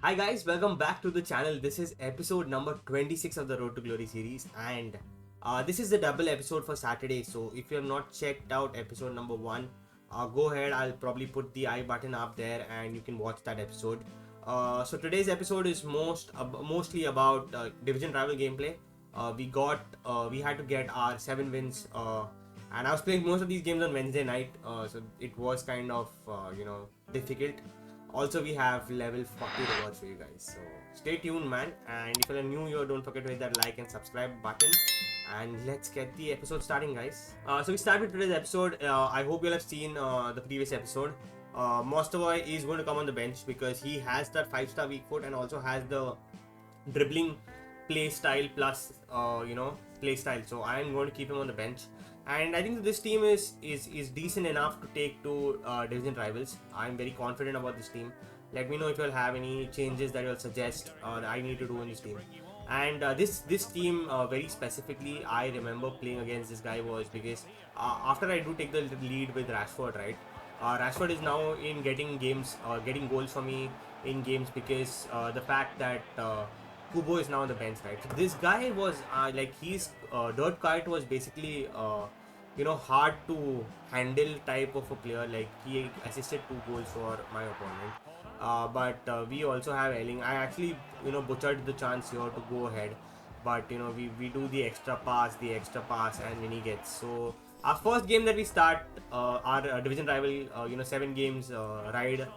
Hi guys, welcome back to the channel. This is episode number 26 of the Road to Glory series, and this is the double episode for Saturday. So if you have not checked out episode number 1, go ahead. I'll probably put the I button up there and you can watch that episode. So today's episode is mostly about division rival gameplay. We had to get our 7 wins, and I was playing most of these games on Wednesday night, so it was kind of difficult. Also, we have level 40 rewards for you guys, so stay tuned, man. And if you're new here, don't forget to hit that like and subscribe button, and let's get the episode starting, guys. So we start with today's episode. I hope you'll have seen the previous episode. Mostovoy is going to come on the bench because he has that 5-star weak foot and also has the dribbling play style plus play style. So I am going to keep him on the bench, and I think this team is decent enough to take to division rivals. I'm very confident about this team. Let me know if you'll have any changes that you'll suggest that I need to do in this team. And this team very specifically, I remember playing against this guy was because after I do take the lead with Rashford, right? Rashford is now in getting getting goals for me in games because the fact that Kubo is now on the bench, right? So this guy was his dirt kite was basically hard to handle type of a player. Like he assisted 2 goals for my opponent. But we also have Elling. I actually butchered the chance here to go ahead, but we do the extra pass, and when he gets. So our first game that we start, our division rival, 7 games ride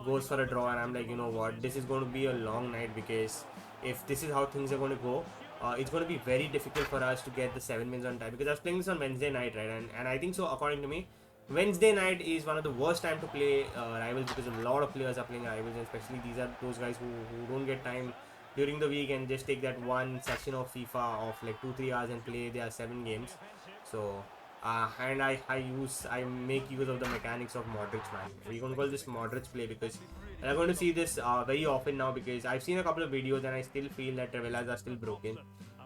goes for a draw, and I'm like, you know what, this is going to be a long night because if this is how things are going to go, it's going to be very difficult for us to get the 7 wins on time because I was playing this on Wednesday night, right? And I think so, according to me, Wednesday night is one of the worst time to play rivals because a lot of players are playing rivals, and especially these are those guys who don't get time during the week and just take that one session of FIFA of like 2-3 hours and play their 7 games. So and I make use of the mechanics of Modric, man. We're gonna call this Modric play because I'm going to see this very often now because I've seen a couple of videos and I still feel that Travellas are still broken.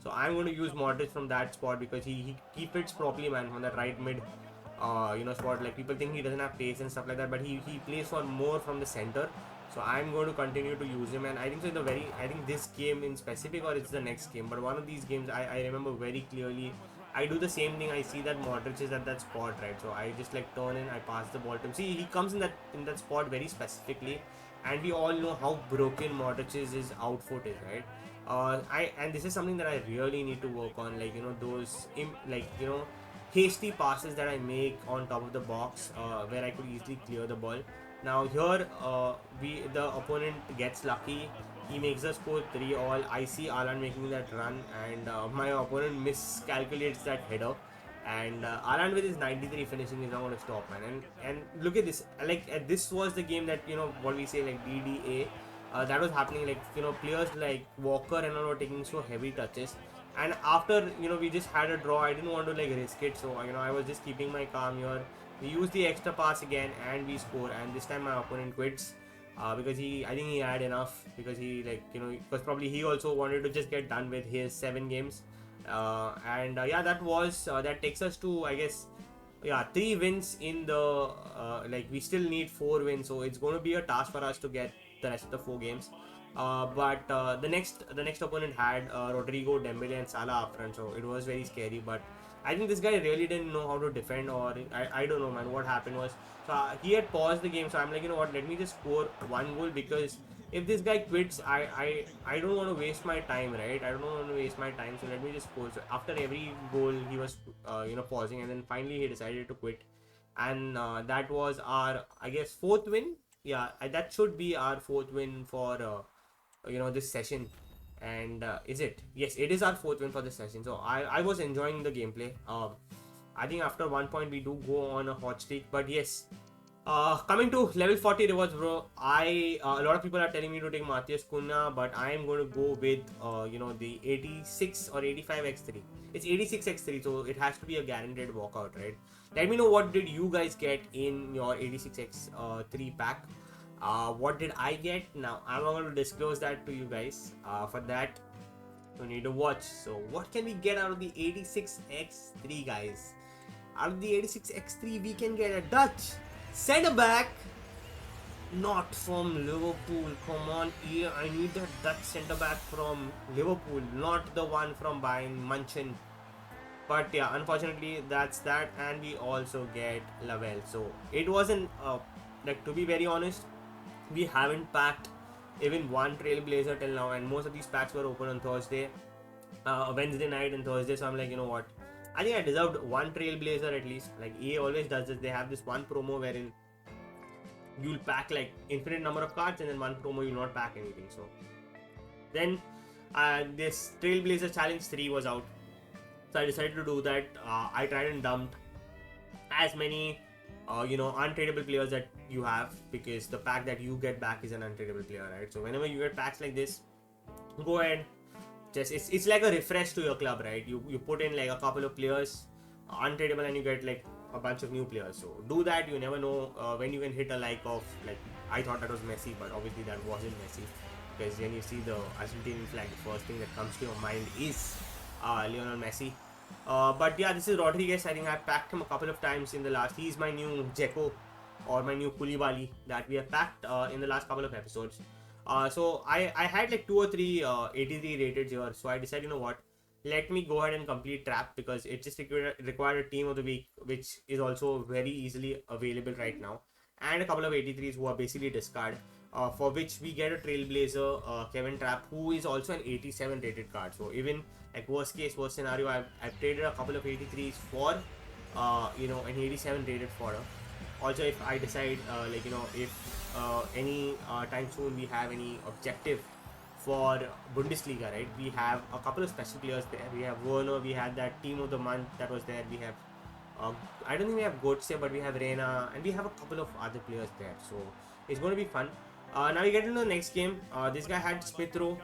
So I'm going to use Modric from that spot because he fits properly, man, from that right mid spot. Like people think he doesn't have pace and stuff like that, but he plays for more from the center. So I'm going to continue to use him, and I think so I think this game in specific, or it's the next game, but one of these games I remember very clearly. I do the same thing. I see that Modric is at that spot, right? So I just like turn in, I pass the ball to him. See, he comes in that spot very specifically, and we all know how broken Modric's outfoot is, right? And this is something that I really need to work on, like those hasty passes that I make on top of the box, where I could easily clear the ball. Now here, the opponent gets lucky. He makes us score 3-all. I see Alan making that run, and my opponent miscalculates that header. And Alan with his 93 finishing is not going to stop, man. And look at this. Like this was the game that what we say like DDA. That was happening. Like players like Walker and all were taking so heavy touches. And after we just had a draw, I didn't want to like risk it. So I was just keeping my calm here. We use the extra pass again, and we score. And this time my opponent quits. Because I think he had enough because he because probably he also wanted to just get done with his 7 games, and yeah, that takes us to, I guess, 3 wins in the we still need 4 wins, so it's going to be a task for us to get the rest of the 4 games. But the next opponent had Rodrigo, Dembele, and Salah up front, so it was very scary. But I think this guy really didn't know how to defend, or I don't know, man. What happened was, so he had paused the game, so I'm like, you know what? Let me just score 1 goal because if this guy quits, I don't want to waste my time, right? I don't want to waste my time, so let me just score. So after every goal, he was pausing, and then finally he decided to quit, and that was our, I guess, 4th win. Yeah, that should be our 4th win for this session. And is it? Yes, it is our 4th win for this session. So I was enjoying the gameplay. I think after 1 point we do go on a hot streak, but yes. Coming to level 40 rewards, bro. A lot of people are telling me to take Matthias Cunha, but I am going to go with the 86 or 85 x3. It's 86 x3, so it has to be a guaranteed walkout, right? Let me know what did you guys get in your 86 x3 pack. What did I get? Now I'm not going to disclose that to you guys. For that, you need to watch. So what can we get out of the 86x3, guys? Out of the 86x3, we can get a Dutch centre back Not from Liverpool. Come on, yeah, I need that Dutch centre back from Liverpool, not the one from Bayern Munchen. But yeah, unfortunately, that's that, and we also get Lavelle. So it wasn't like, to be very honest, we haven't packed even one Trailblazer till now, and most of these packs were open on Thursday, Wednesday night and Thursday. So I'm like, you know what? I think I deserved one Trailblazer at least. Like EA always does this. They have this one promo wherein you'll pack like infinite number of cards, and then one promo you'll not pack anything. So then this Trailblazer Challenge 3 was out. So I decided to do that. I tried and dumped as many untradeable players that you have, because the pack that you get back is an untradeable player, right? So whenever you get packs like this, go ahead, just it's like a refresh to your club, right? You put in like a couple of players untradeable, and you get like a bunch of new players. So do that. You never know when you can hit a like of, like, I thought that was Messi, but obviously that wasn't Messi, because when you see the Argentinian flag, the first thing that comes to your mind is Lionel Messi. But yeah, this is Rodriguez. I think I packed him a couple of times in the last. He's my new Dzeko, or my new Koulibaly that we have packed in the last couple of episodes. So I had like 2 or 3 83 rated here. So I decided, you know what, let me go ahead and complete Trap, because it just required a team of the week, which is also very easily available right now, and a couple of 83s who are basically discard. For which we get a Trailblazer, Kevin Trapp, who is also an 87 rated card. So even like worst case, worst scenario, I've traded a couple of 83s for an 87 rated fodder. Also, if I decide if any time soon we have any objective for Bundesliga, right? We have a couple of special players there. We have Werner. We had that team of the month that was there. We have I don't think we have Götze, but we have Reina, and we have a couple of other players there. So it's going to be fun. Now we get into the next game. This guy had Smith Rowe,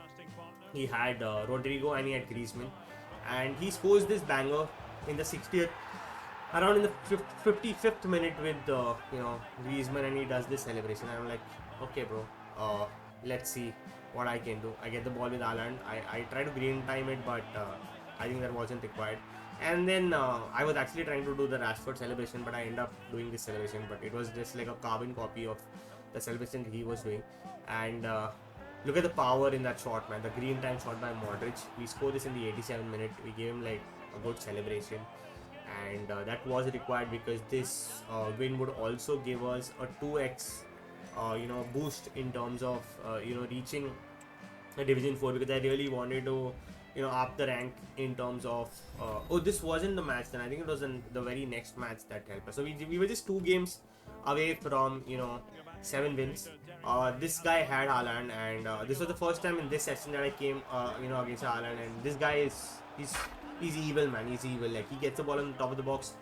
he had Rodrigo, and he had Griezmann, and he scores this banger in the 60th, around in the 55th minute with Griezmann, and he does this celebration. And I'm like, okay, bro, let's see what I can do. I get the ball with Haaland. I try to green time it, but I think that wasn't required. And then I was actually trying to do the Rashford celebration, but I ended up doing this celebration, but it was just like a carbon copy of the celebration he was doing. And look at the power in that shot, man. The green time shot by Modric. We scored this in the 87th minute. We gave him like a good celebration, and that was required, because this win would also give us a 2x boost in terms of reaching a Division 4, because I really wanted to up the rank in terms of this wasn't the match then. I think it was in the very next match that helped us. So we were just 2 games away from 7 wins. This guy had Haaland, and this was the first time in this session that I came against Haaland, and this guy he's evil, man. He's evil. Like, he gets the ball on the top of the box,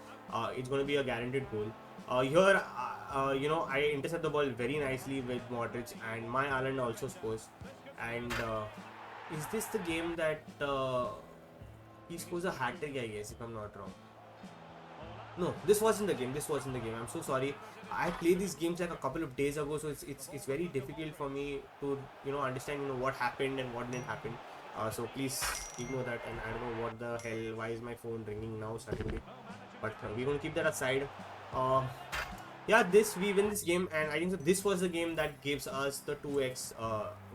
it's going to be a guaranteed goal. Here I intercept the ball very nicely with Modric, and my Haaland also scores. And is this the game that he scores a hat trick, I guess, if I'm not wrong? No, this wasn't the game. I'm so sorry. I played these games like a couple of days ago, so it's very difficult for me to understand what happened and what didn't happen. So please ignore that. And I don't know what the hell. Why is my phone ringing now suddenly? But we're gonna keep that aside. Yeah, we win this game, and I think so this was the game that gives us the 2x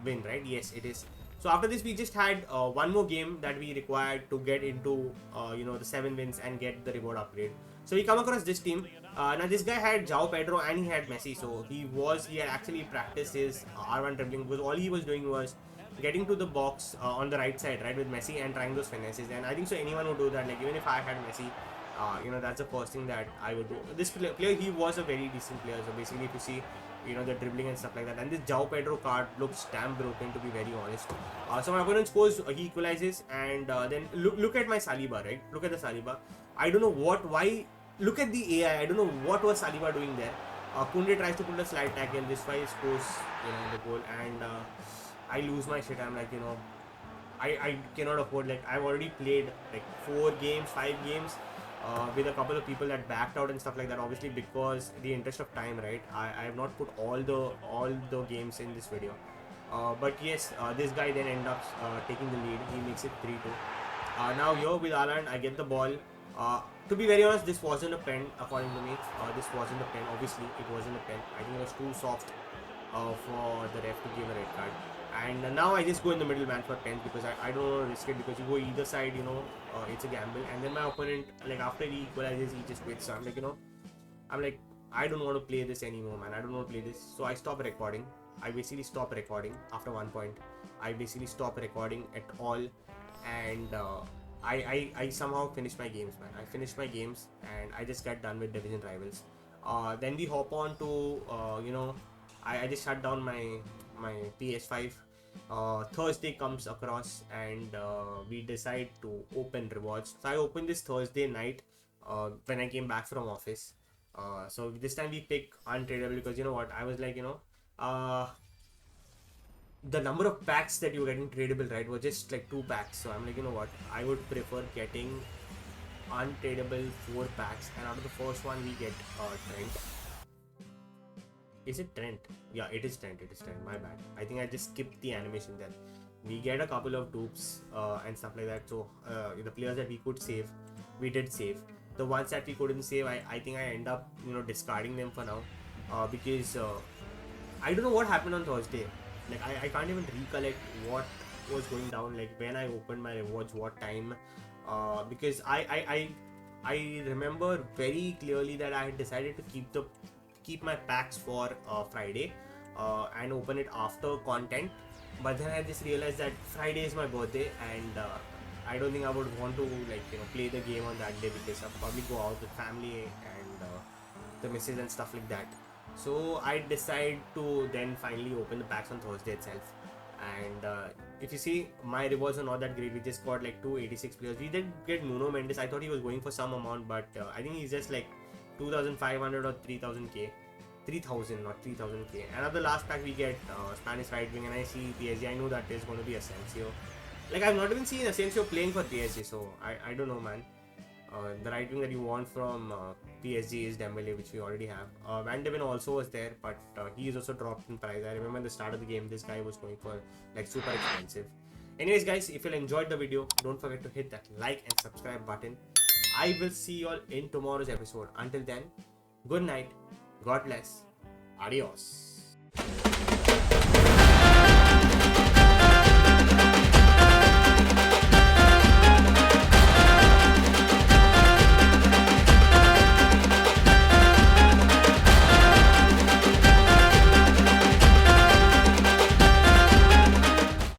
win, right? Yes, it is. So after this, we just had one more game that we required to get into the 7 wins and get the reward upgrade. So we come across this team. Now this guy had João Pedro and he had Messi. So he had actually practiced his R1 dribbling, because all he was doing was getting to the box on the right side, right, with Messi, and trying those finesses. And I think so anyone would do that. Like, even if I had Messi, that's the first thing that I would do. This player, he was a very decent player. So basically, if you see the dribbling and stuff like that. And this João Pedro card looks damn broken, to be very honest. So my opponent scores, he equalizes, and then look at my Saliba, right? Look at the Saliba. I don't know why. Look at the AI. I don't know what was Saliba doing there. Kunde tries to put a slide tackle. This guy scores, the goal, and I lose my shit. I'm like, I cannot afford. Like, I've already played like 4 games, 5 games. With a couple of people that backed out and stuff like that, obviously because the interest of time, right? I have not put all the games in this video, but yes, this guy then ends up taking the lead. He makes it 3-2. Now here with Haaland, I get the ball. To be very honest, this wasn't a pen according to me. This wasn't a pen. Obviously, it wasn't a pen. I think it was too soft. for the ref to give a red card. And now I just go in the middle, man, for 10th because I don't want to risk it, because you go either side, it's a gamble. And then my opponent, like after he equalizes, he just quits. So I'm like, I don't want to play this anymore, man. I don't want to play this. So I stop recording. I basically stop recording after one point. I basically stop recording at all, and I somehow finish my games, man. I finished my games and I just got done with division rivals. Then we hop on to I just shut down my PS5. Thursday comes across and we decide to open rewards. So I opened this Thursday night when I came back from office. So this time we pick untradeable, because you know what, I was like, the number of packs that you were getting tradable, right, were just like 2 packs. So I'm like, you know what, I would prefer getting untradable 4 packs, and out of the first one we get Trent. Is it Trent? Yeah, it is Trent. My bad. I think I just skipped the animation there. We get a couple of dupes and stuff like that. So the players that we could save, we did save. The ones that we couldn't save, I think I end up discarding them for now, because I don't know what happened on Thursday. Like I can't even recollect what was going down, like when I opened my rewards, what time, because I remember very clearly that I had decided to keep my packs for Friday and open it after content. But then I just realized that Friday is my birthday, and I don't think I would want to play the game on that day, because I'll probably go out with family and the missus and stuff like that. So I decided to then finally open the packs on Thursday itself. And if you see, my rewards are not that great. We just got like 286 players. We did get Nuno Mendes. I thought he was going for some amount, but I think he's just like 2,500 or 3,000k. 3,000, not 3,000k. And at the last pack we get Spanish right wing, and I see PSG. I know that is going to be Asensio. Like, I've not even seen Asensio playing for PSG, so I don't know, man. The right wing that you want from PSG is Dembele, which we already have. Van de Ven also was there, but he is also dropped in price. I remember at the start of the game, this guy was going for like super expensive. Anyways, guys, if you enjoyed the video, don't forget to hit that like and subscribe button. I will see you all in tomorrow's episode. Until then, good night, God bless, adios.